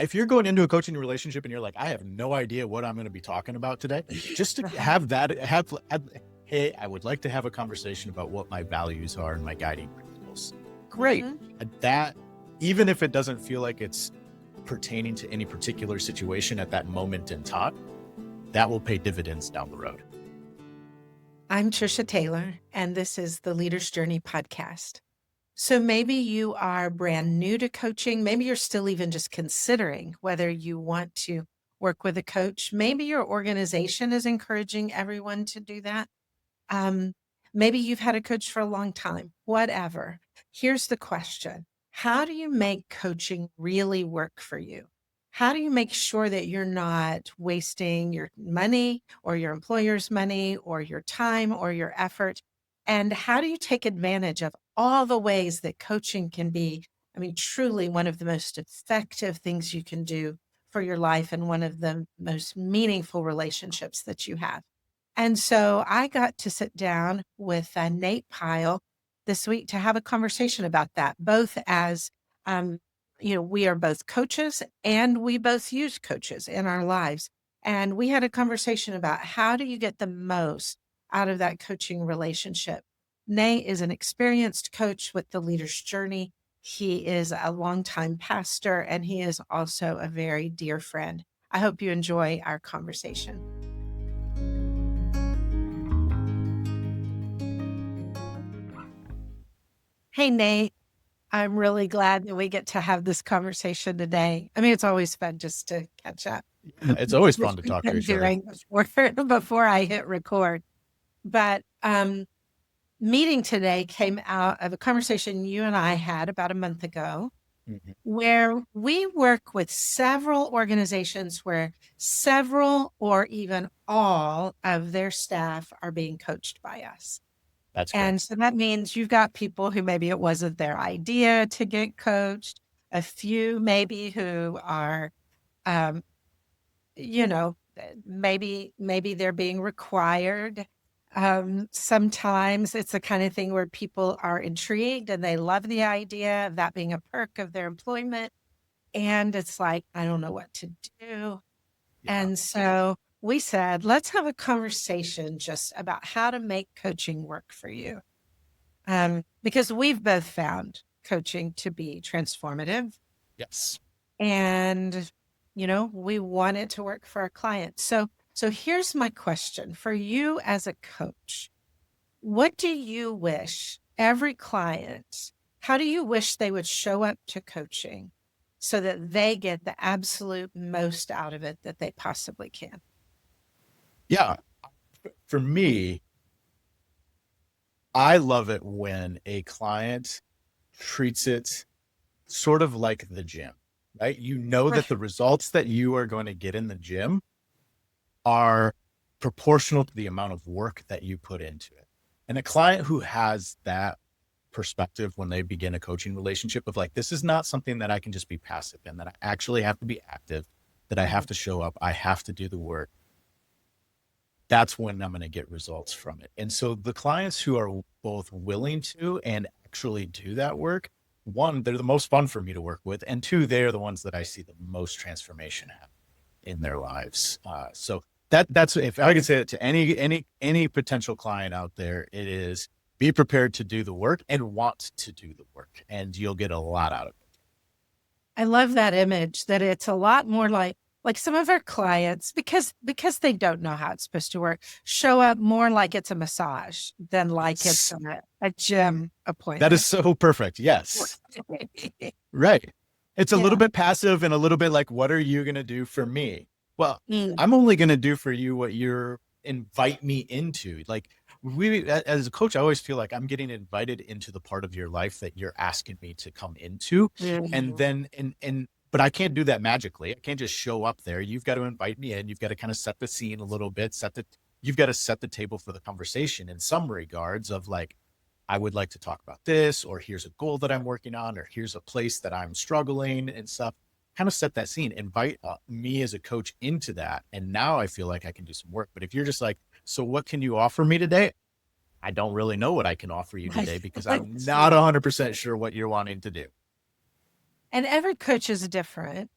if you're going into a coaching relationship and you're like, I have no idea what I'm going to be talking about today, just to have that, hey, I would like to have a conversation about what my values are and my guiding principles. Great. Mhm. That, even if it doesn't feel like it's pertaining to any particular situation at that moment in time, that will pay dividends down the road. I'm Trisha Taylor, and this is the Leader's Journey podcast. So maybe you are brand new to coaching. Maybe you're still even just considering whether you want to work with a coach. Maybe your organization is encouraging everyone to do that. Um, Maybe you've had a coach for a long time, whatever. Here's the question. How do you make coaching really work for you? How do you make sure that you're not wasting your money or your employer's money or your time or your effort? And how do you take advantage of all the ways that coaching can be, truly one of the most effective things you can do for your life and one of the most meaningful relationships that you have? And so I got to sit down with Nate Pyle this week to have a conversation about that, both as, we are both coaches and we both use coaches in our lives. And we had a conversation about how do you get the most out of that coaching relationship. Nate is an experienced coach with the Leader's Journey. He is a longtime pastor and he is also a very dear friend. I hope you enjoy our conversation. Hey, Nate, I'm really glad that we get to have this conversation today. It's always fun just to catch up. It's always fun to talk to each other. Before I hit record. But meeting today came out of a conversation you and I had about a month ago, where we work with several organizations where several or even all of their staff are being coached by us. That's And great. so that means you've got people who maybe it wasn't their idea to get coached, a few maybe who are, um, maybe they're being required. Sometimes it's the kind of thing where people are intrigued and they love the idea of that being a perk of their employment. And it's like, I don't know what to do. Yeah. And so we said, let's have a conversation just about how to make coaching work for you. Because we've both found coaching to be transformative Yes. and, we want it to work for our clients. So here's my question for you as a coach. What do you wish every client, how do you wish they would show up to coaching so that they get the absolute most out of it that they possibly can? Yeah. For me, I love it when a client treats it sort of like the gym, right? You know that the results that you are going to get in the gym are proportional to the amount of work that you put into it. And a client who has that perspective when they begin a coaching relationship of like, this is not something that I can just be passive in, that I actually have to be active, that I have to show up, I have to do the work. That's when I'm going to get results from it. And so the clients who are both willing to and actually do that work, one, they're the most fun for me to work with. And two, they're the ones that I see the most transformation happen in their lives. So that's, if I could say it to any potential client out there, it is be prepared to do the work and want to do the work, and you'll get a lot out of it. I love that image that it's a lot more like some of our clients, because they don't know how it's supposed to work, show up more like it's a massage than like it's a gym appointment. That is so perfect. Yes. Right. It's a little bit passive and a little bit like, what are you going to do for me? Well, I'm only going to do for you what you're invite me into. Like as a coach, I always feel like I'm getting invited into the part of your life that you're asking me to come into. And then, but I can't do that magically. I can't just show up there. You've got to invite me in. You've got to kind of set the scene a little bit, you've got to set the table for the conversation in some regards of like, I would like to talk about this, or here's a goal that I'm working on, or here's a place that I'm struggling and stuff. Kind of set that scene, invite me as a coach into that. And now I feel like I can do some work. But if you're just like, so what can you offer me today? I don't really know what I can offer you today because I'm not 100% sure what you're wanting to do. And every coach is different,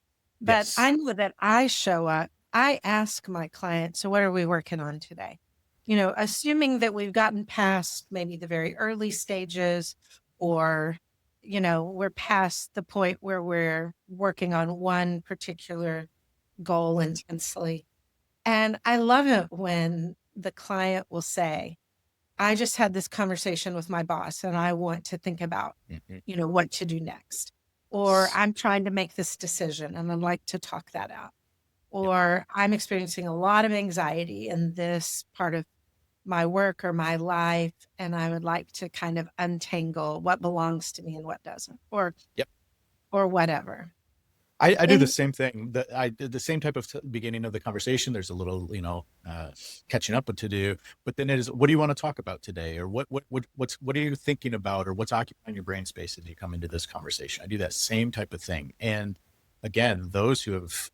But Yes. I know that I show up, I ask my client, so what are we working on today? Assuming that we've gotten past maybe the very early stages or, we're past the point where we're working on one particular goal intensely. And I love it when the client will say, I just had this conversation with my boss and I want to think about, Mhm. what to do next. Or I'm trying to make this decision and I'd like to talk that out. Yep. Or I'm experiencing a lot of anxiety in this part of my work or my life. And I would like to kind of untangle what belongs to me and what doesn't, Yep. or whatever. I do the And same thing. I did the same type of beginning of the conversation. There's a little, catching up to do, but then it is, what do you want to talk about today, or what are you thinking about, or what's occupying your brain space as you come into this conversation? I do that same type of thing, and again, those who have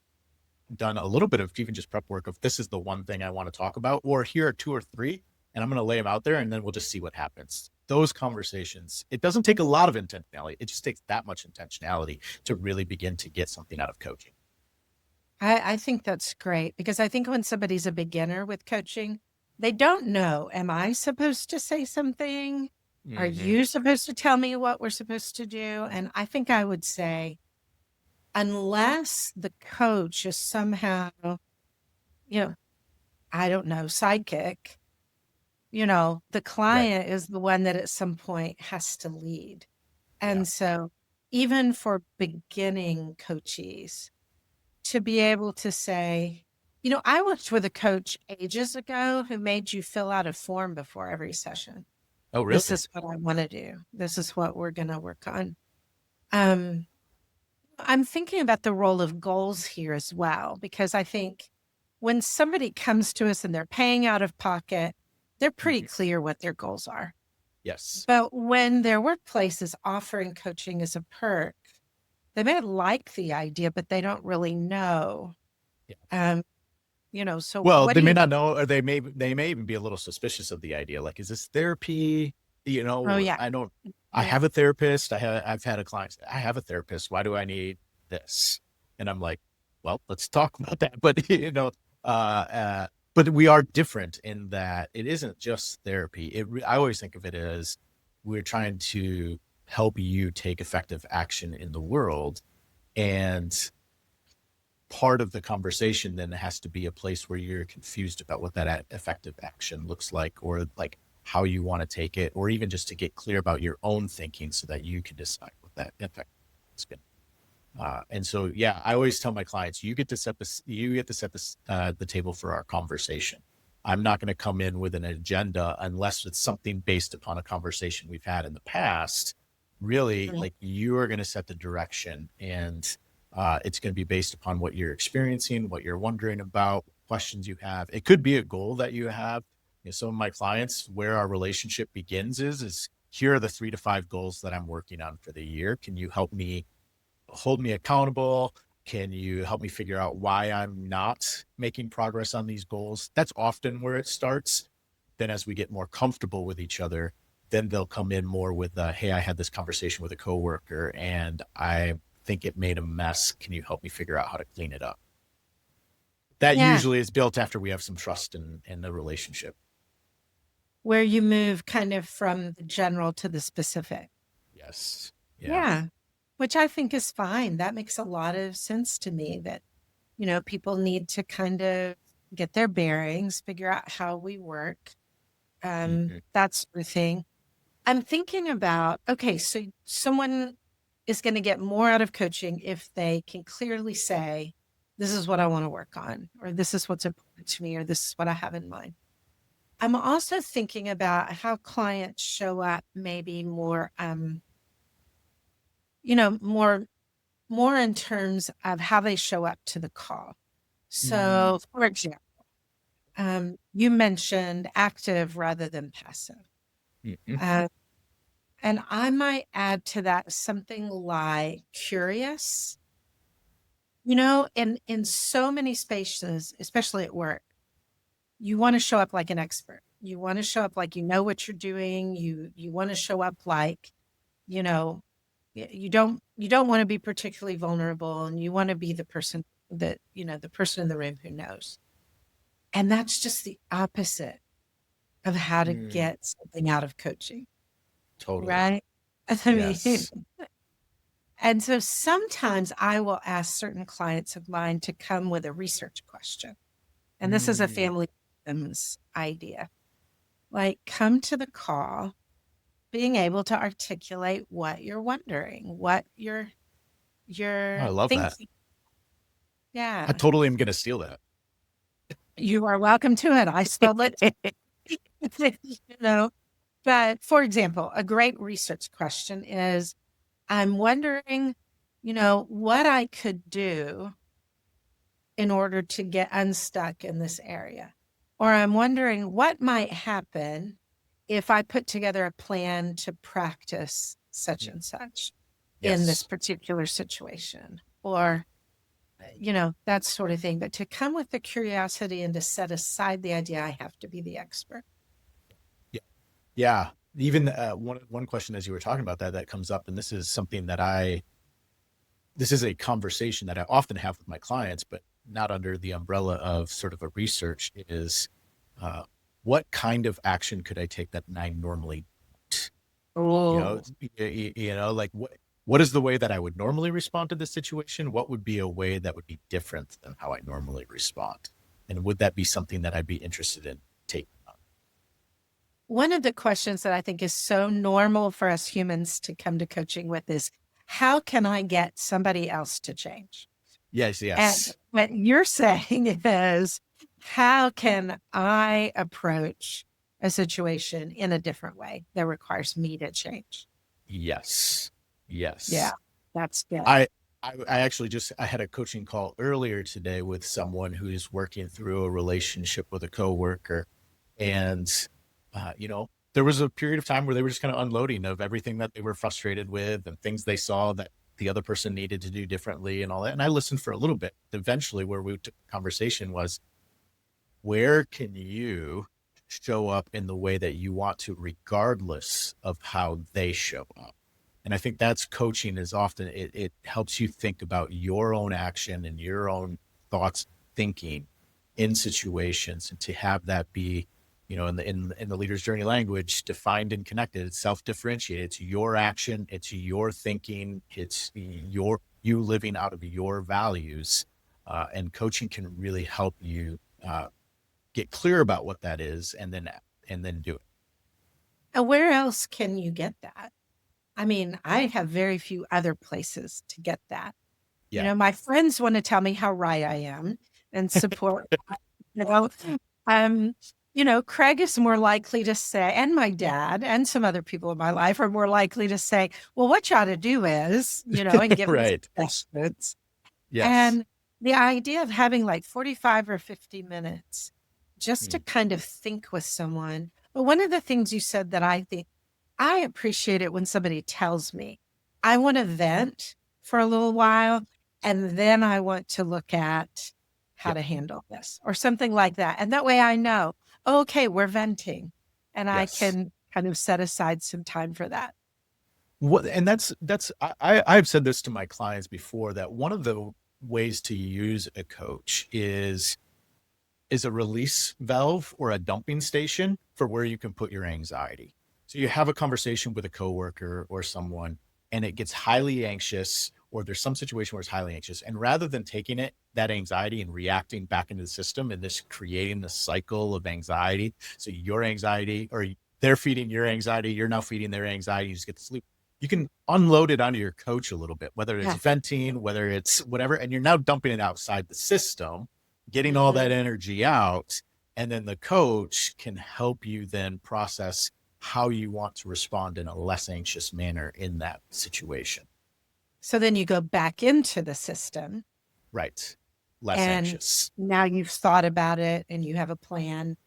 done a little bit of even just prep work of this is the one thing I want to talk about, or here are two or three, and I'm going to lay them out there, and then we'll just see what happens. Those conversations, it doesn't take a lot of intentionality. It just takes that much intentionality to really begin to get something out of coaching. I think that's great because I think when somebody's a beginner with coaching, they don't know, am I supposed to say something? Are Mm-hmm. you supposed to tell me what we're supposed to do? And I think I would say, unless the coach is somehow, you know, I don't know, sidekick, the Right. client is the one that at some point has to lead. Yeah. And so, even for beginning coachees, to be able to say, I worked with a coach ages ago who made you fill out a form before every session. Oh, This really? is what I want to do. This is what we're going to work on. Um, I'm thinking about the role of goals here as well, because I think when somebody comes to us and they're paying out of pocket, they're pretty Mhm. clear what their goals are. Yes. But when their workplace is offering coaching as a perk, they may like the idea, but they don't really know. Yeah. Um, so Well, what they do may you not know, or they may even be a little suspicious of the idea. Like, is this therapy? Oh, yeah. I don't. I Yeah. have a therapist. I've had a client say, I have a therapist. Why do I need this? And I'm like, well, let's talk about that. But but we are different in that it isn't just therapy. I always think of it as we're trying to help you take effective action in the world, and part of the conversation then has to be a place where you're confused about what that effective action looks like, or like how you want to take it, or even just to get clear about your own thinking so that you can decide what that effect is going to and so, yeah, I always tell my clients, you get to set the table for our conversation. I'm not going to come in with an agenda unless it's something based upon a conversation we've had in the past. Really, Mhm. like, you are going to set the direction, and it's going to be based upon what you're experiencing, what you're wondering about, questions you have. It could be a goal that you have. Some of my clients, where our relationship begins is here are the 3 to 5 goals that I'm working on for the year. Can you help me hold me accountable? Can you help me figure out why I'm not making progress on these goals? That's often where it starts. Then, as we get more comfortable with each other, then they'll come in more with, hey, I had this conversation with a coworker and I think it made a mess. Can you help me figure out how to clean it up? That Yeah. usually is built after we have some trust in the relationship. Where you move kind of from the general to the specific. Yes. Yeah. Yeah. Which I think is fine. That makes a lot of sense to me that, people need to kind of get their bearings, figure out how we work, Mhm. that sort of thing. I'm thinking about, okay, so someone is going to get more out of coaching if they can clearly say, this is what I want to work on, or this is what's important to me, or this is what I have in mind. I'm also thinking about how clients show up maybe more, more in terms of how they show up to the call. Mm. So, for example, you mentioned active rather than passive. Mhm. Uh, and I might add to that something like curious. In so many spaces, especially at work, you want to show up like an expert. You want to show up like you know what you're doing. You want to show up like, you know, you don't want to be particularly vulnerable, and you want to be the person that, the person in the room who knows. And that's just the opposite of how to Mm, get something out of coaching, totally. right? I mean, Yes. and so sometimes I will ask certain clients of mine to come with a research question. And this is a Mm, family systems idea. Like, come to the call being able to articulate what you're wondering, what I you're love that. thinking. I Yeah. totally am going to steal that. You are welcome to it. I spelled it, you know. But for example, a great research question is, I'm wondering, what I could do in order to get unstuck in this area. Or I'm wondering what might happen if I put together a plan to practice such Mm, and such in this yes. particular situation. Or, that sort of thing. But to come with the curiosity and to set aside the idea I have to be the expert. Yeah. Yeah. Even one question as you were talking about that comes up, and this is something that this is a conversation that I often have with my clients, but not under the umbrella of sort of a research is uh, what kind of action could I take that I normally don't? Oh, Like what is the way that I would normally respond to this situation? What would be a way that would be different than how I normally respond? And would that be something that I'd be interested in taking on? one of the questions that I think is so normal for us humans to come to coaching with is, how can I get somebody else to change? Yes, And yes. what you're saying is, how can I approach a situation in a different way that requires me to change? Yes. Yeah, Yes. that's good. I I actually just I had a coaching call earlier today with someone who is working through a relationship with a coworker, and there was a period of time where they were just kind of unloading of everything that they were frustrated with and things they saw that the other person needed to do differently and all that. And I listened for a little bit. Eventually, where we took the conversation was, where can you show up in the way that you want to, regardless of how they show up? And I think that's coaching is often it helps you think about your own action and your own thoughts, thinking in situations, and to have that be, in the leader's journey language, defined and connected. It's self-differentiated. It's your action, it's your thinking, it's you living out of your values. And coaching can really help you get clear about what that is, and then do it. And where else can you get that? I mean, I have very few other places to get that. Yeah. My friends want to tell me how right I am and support, you know, um, Craig is more likely to say, and my dad and some other people in my life are more likely to say, well, what you ought to do is, and give me Right. suggestions. Yes. And the idea of having like 45 or 50 minutes just to Mm, kind of think with someone. But one of the things you said that I think I appreciate it when somebody tells me, I want to vent for a little while, and then I want to look at how yeah. to handle this or something like that. And that way I know, okay, we're venting, and I Yes. can kind of set aside some time for that. What and that's I've said this to my clients before, that one of the ways to use a coach is a release valve or a dumping station for where you can put your anxiety. So you have a conversation with a coworker or someone, and it gets highly anxious, or there's some situation where it's highly anxious. And rather than taking that anxiety and reacting back into the system and this creating the cycle of anxiety, so your anxiety, or they're feeding your anxiety, you're now feeding their anxiety, you just get to sleep. You can unload it onto your coach a little bit, whether it's Yeah. venting, whether it's whatever, and you're now dumping it outside the system, getting all that Mhm. energy out. And then the coach can help you then process how you want to respond in a less anxious manner in that situation. So then you go back into the system, Right. Less and anxious. now you've thought about it and you have a plan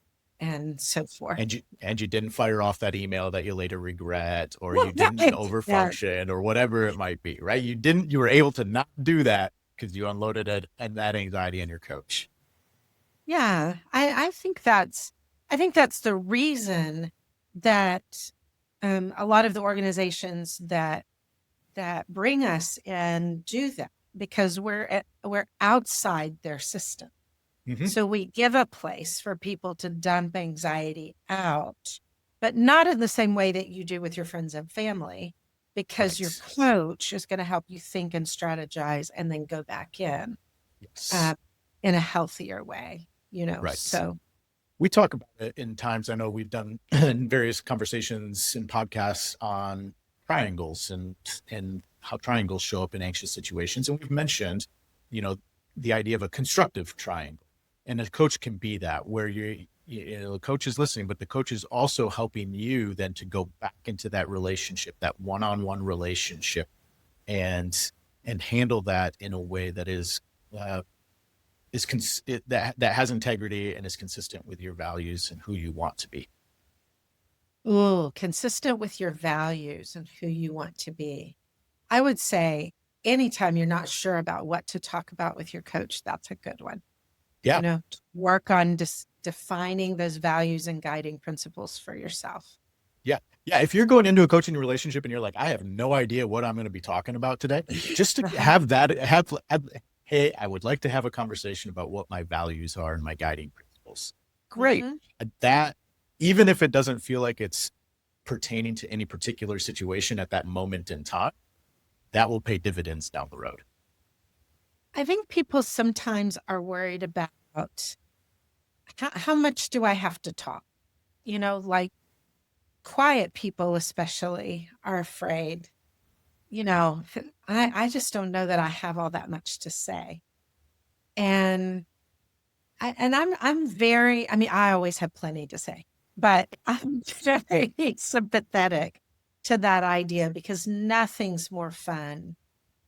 and so forth. And you didn't fire off that email that you later regret, or you didn't Yeah. overfunction, or whatever it might be, right? You were able to not do that because you unloaded it and that anxiety on your coach. Yeah. I think that's the reason that a lot of the organizations that that bring us and do that because we're outside their system. Mhm. So we give a place for people to dump anxiety out, but not in the same way that you do with your friends and family, because your Right. coach is going to help you think and strategize and then go back Yes. in a healthier way, you know. Right. So, We talk about it in times. I know we've done in various conversations and podcasts on triangles and how triangles show up in anxious situations. And we've mentioned, you know, the idea of a constructive triangle. And a coach can be that where the coach is listening, but the coach is also helping you then to go back into that relationship, that one-on-one relationship, and handle that in a way that uh, that has integrity and is consistent with your values and who you want to be. ooh, consistent with your values and who you want to be. I would say anytime you're not sure about what to talk about with your coach, that's a good one. You Yeah. know, work on defining those values and guiding principles for yourself. Yeah. Yeah. If you're going into a coaching relationship and you're like, I have no idea what I'm going to be talking about today, just to Uh-huh. have that, hey, I would like to have a conversation about what my values are and my guiding principles. Great. Mhm. That, even if it doesn't feel like it's pertaining to any particular situation at that moment in time, that will pay dividends down the road. I think people sometimes are worried about how much do I have to talk? You know, like quiet people, especially, are afraid. You know, I just don't know that I have all that much to say. And I'm very, I mean, I always have plenty to say, but I'm very sympathetic to that idea because nothing's more fun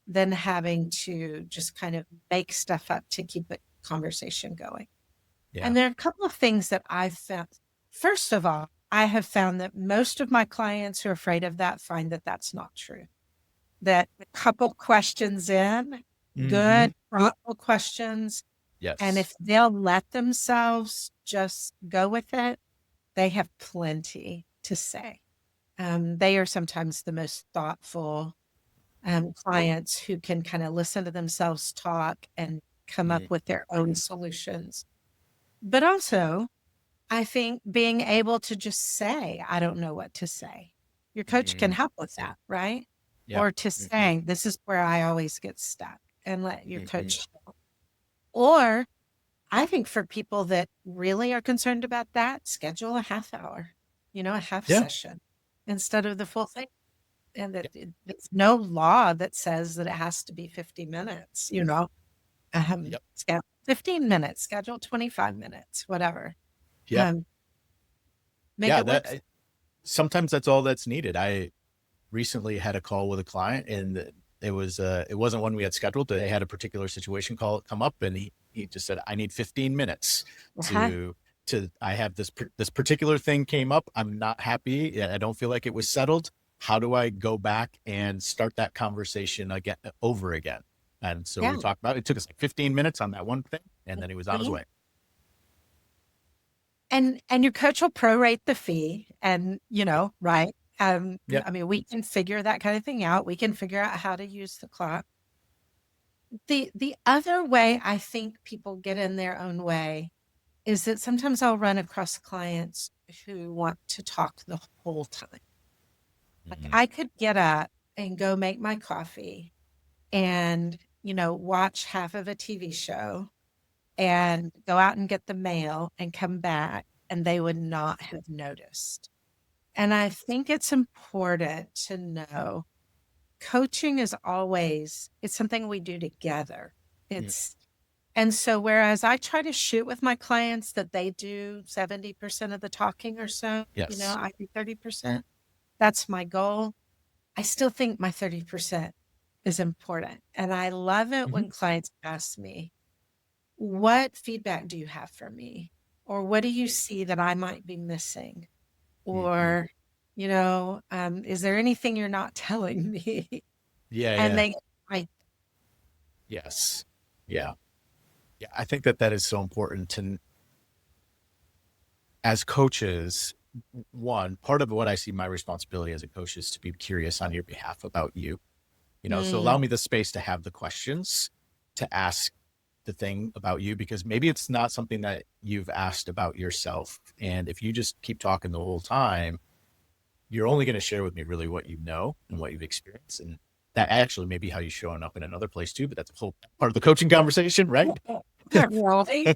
than having to just kind of make stuff up to keep the conversation going. Yeah. And there are a couple of things that I've found. First of all, I have found that most of my clients who are afraid of that find that that's not true. That a couple questions in, Mm-hmm. good, thoughtful questions, and Yes. if they'll let themselves just go with it, they have plenty to say. They are sometimes the most thoughtful clients who can kind of listen to themselves talk and come up with their own solutions. But also, I think being able to just say, I don't know what to say. Your coach can Mm-hmm. help with that, right? Yeah. Or to Mm-hmm. say, this is where I always get stuck and let your Mm-hmm. coach help. Or I think for people that really are concerned about that, schedule a half hour, you know, a half Yeah. session instead of the full thing. And Yeah. that it's no law that says that it has to be 50 minutes, you know, Yep. schedule 15 minutes, schedule 25 minutes, whatever. Yeah. Um, make Yeah. it work. Sometimes that's all that's needed. I recently had a call with a client and it wasn't one we had scheduled. They had a particular situation come up and he just said, I need 15 minutes Uh-huh. to I have this particular thing came up. I'm not happy. I don't feel like it was settled. How do I go back and start that conversation again over again? And so Yeah. we talked about it. It took us like 15 minutes on that one thing and then he was on his Mhm. way. And your coach will prorate the fee and, you know, right? Yep. I mean, we can figure that kind of thing out. We can figure out how to use the clock. The other way I think people get in their own way is that sometimes I'll run across clients who want to talk the whole time. Like Mhm. I could get up and go make my coffee and, you know, watch half of a TV show and go out and get the mail and come back and they would not have noticed. And I think it's important to know coaching is always it's something we do together. Mm. It's and so whereas I try to shoot with my clients that they do 70% of the talking or so, you know, Yes. I do 30%. That's my goal. I still think my 30% is important. And I love it Hmm. when clients ask me, what feedback do you have for me? Or what do you see that I might be missing? Hmm. Or, you know, is there anything you're not telling me? Yeah. And Yeah. I, Yes. Yeah. Yeah. I think that is so important to, as coaches, one part of what I see my responsibility as a coach is to be curious on your behalf about you. So Mm. allow me the space to have the questions, to ask the thing about you, because maybe it's not something that you've asked about yourself. And if you just keep talking the whole time, you're only going to share with me really what you know and what you've experienced. And that actually may be how you're showing up in another place too, but that's a whole part of the coaching conversation, right? Really?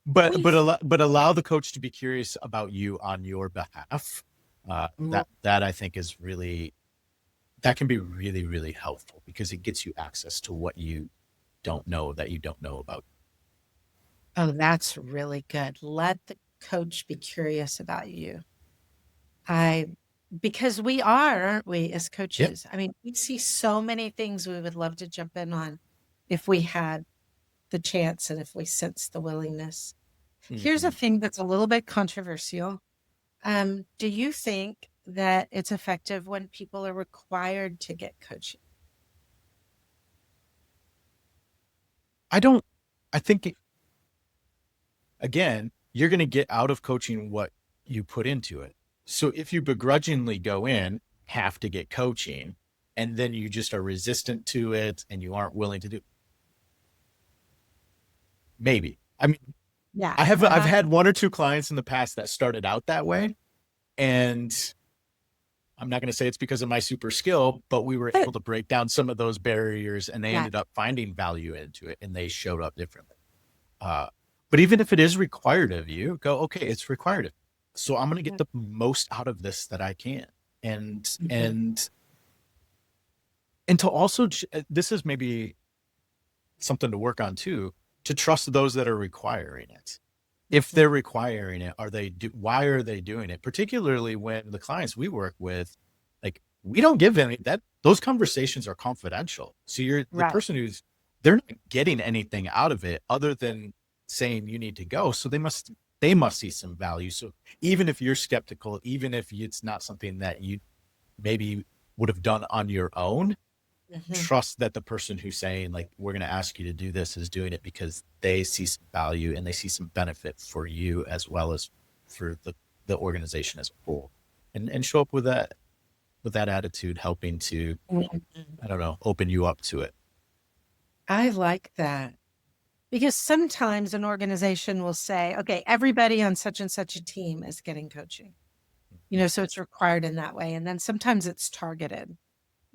but allow the coach to be curious about you on your behalf. That I think is really, that can be really, really helpful, because it gets you access to what you don't know that you don't know about. Oh, that's really good. Let the coach be curious about you. I because we are, aren't we, as Yeah. coaches? I mean, we see so many things we would love to jump in on if we had the chance and if we sense the willingness. Here's a Mhm. thing that's a little bit controversial. Do you think that it's effective when people are required to get coaching? I don't, I think, again, you're going to get out of coaching what you put into it. So if you begrudgingly go in, have to get coaching, and then you just are resistant to it and you aren't willing to do, maybe. I mean, Yeah. I've had one or two clients in the past that started out that way, and I'm not going to say it's because of my super skill, but we were able to break down some of those barriers, and they Yeah. ended up finding value into it, and they showed up differently. Uh, but even if it is required of you, go, okay, it's required of you. So I'm going to get the most out of this that I can. And, Mhm. and to also, this is maybe something to work on too, to trust those that are requiring it. If they're requiring it, why are they doing it? Particularly when the clients we work with, like, we don't give any, that those conversations are confidential. So you're the Right. person they're not getting anything out of it other than saying you need to go. So they must see some value. So even if you're skeptical, even if it's not something that you maybe would have done on your own, Mhm. trust that the person who's saying, like, we're going to ask you to do this, is doing it because they see some value and they see some benefit for you as well as for the organization as a whole. And show up with that attitude, helping to, Mhm. I don't know, open you up to it. I like that. Because sometimes an organization will say, okay, everybody on such and such a team is getting coaching, so it's required in that way. And then sometimes it's targeted,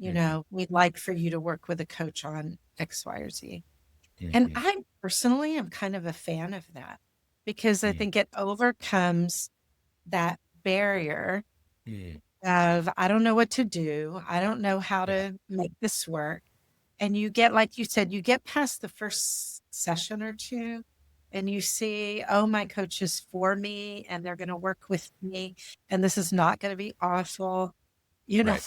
Mm-hmm. we'd like for you to work with a coach on X, Y, or Z. And Mm-hmm. I personally am kind of a fan of that because I Mm-hmm. think it overcomes that barrier Mm-hmm. of, I don't know what to do. I don't know how Yeah. to make this work. And you get, like you said, you get past the first session or two and you see, oh, my coach is for me and they're going to work with me. And this is not going to be awful, you know. Right.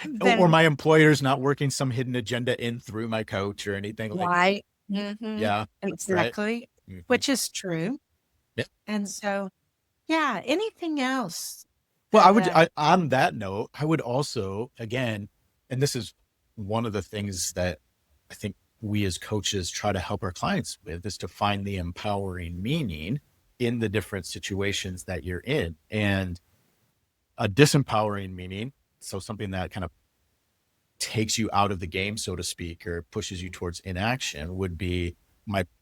Or Then my employer's not working some hidden agenda in through my coach or anything like that. why? Hmm. Yeah. Right. Exactly. Mm-hmm. Which is true. Yeah. And so, yeah, anything else Well, that, on that note, I would also, again, and this is one of the things that I think we as coaches try to help our clients with, is to find the empowering meaning in the different situations that you're in. And a disempowering meaning, so something that kind of takes you out of the game, so to speak, or pushes you towards inaction, would be,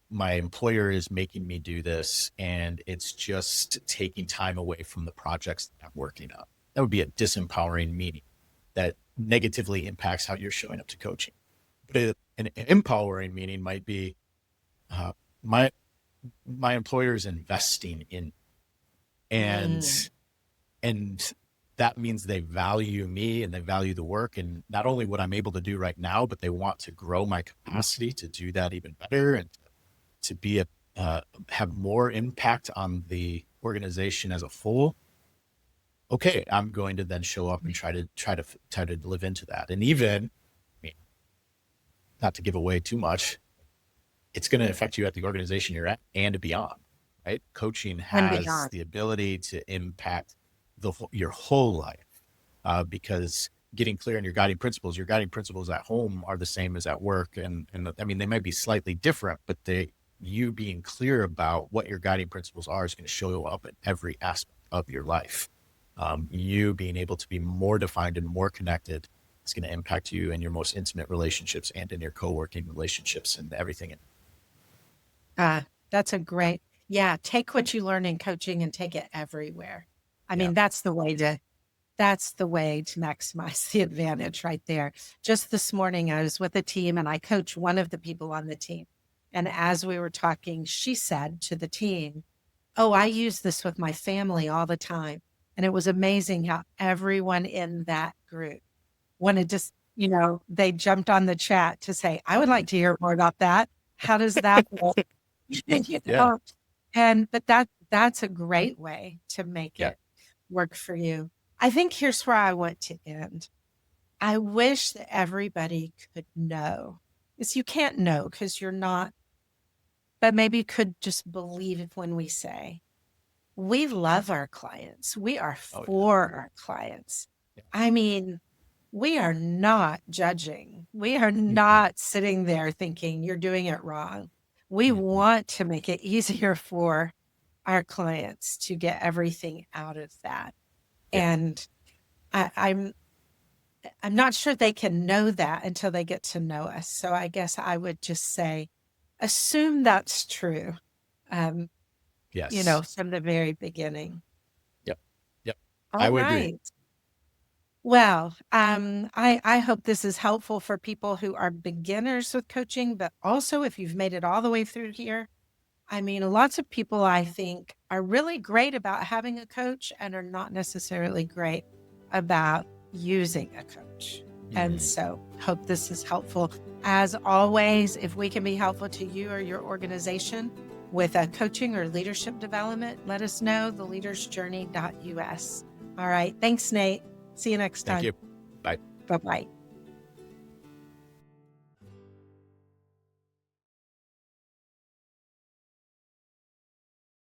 my employer is making me do this and it's just taking time away from the projects that I'm working on. That would be a disempowering meaning that negatively impacts how you're showing up to coaching. But an empowering meaning might be, uh, my my employer is investing in, mm, and and that means they value me and they value the work, and not only what I'm able to do right now, but they want to grow my capacity to do that even better, and to be have more impact on the organization as a whole. Okay, I'm going to then show up and try to live into that. And even, I mean, not to give away too much, it's going to affect you at the organization you're at and beyond, right? Coaching and has beyond. the ability to impact your whole life, because getting clear on your guiding principles at home are the same as at work. And I mean, they might be slightly different, but you being clear about what your guiding principles are is going to show up in every aspect of your life. You being able to be more defined and more connected It's going to impact you in your most intimate relationships and in your co-working relationships and everything. That's a great, take what you learn in coaching and take it everywhere. I Yeah. mean, that's the way to maximize the advantage right there. Just this morning, I was with a team and I coach one of the people on the team. And as we were talking, she said to the team, "Oh, I use this with my family all the time." And it was amazing how everyone in that group wanted to, they jumped on the chat to say, "I would like to hear more about that. How does that work?" Yeah. But that's a great way to make Yeah. it work for you. I think here's where I want to end. I wish that everybody could know. Because you can't know because you're not, but maybe you could just believe it when we say, we love our clients. We are Oh, for our clients. yeah. I mean, we are not judging. We are Mhm. not sitting there thinking you're doing it wrong. We Mhm. want to make it easier for our clients to get everything out of that. Yeah. And I'm not sure they can know that until they get to know us. So I guess I would just say, assume that's true. Yes. From the very beginning. Yep. Yep. I All would agree. right. Well, I hope this is helpful for people who are beginners with coaching, but also if you've made it all the way through here. I mean, lots of people I think are really great about having a coach and are not necessarily great about using a coach. And so hope this is helpful. As always, if we can be helpful to you or your organization with a coaching or leadership development, let us know, theleadersjourney.us. All right. Thanks, Nate. See you next Thank time. you. Bye. Bye-bye.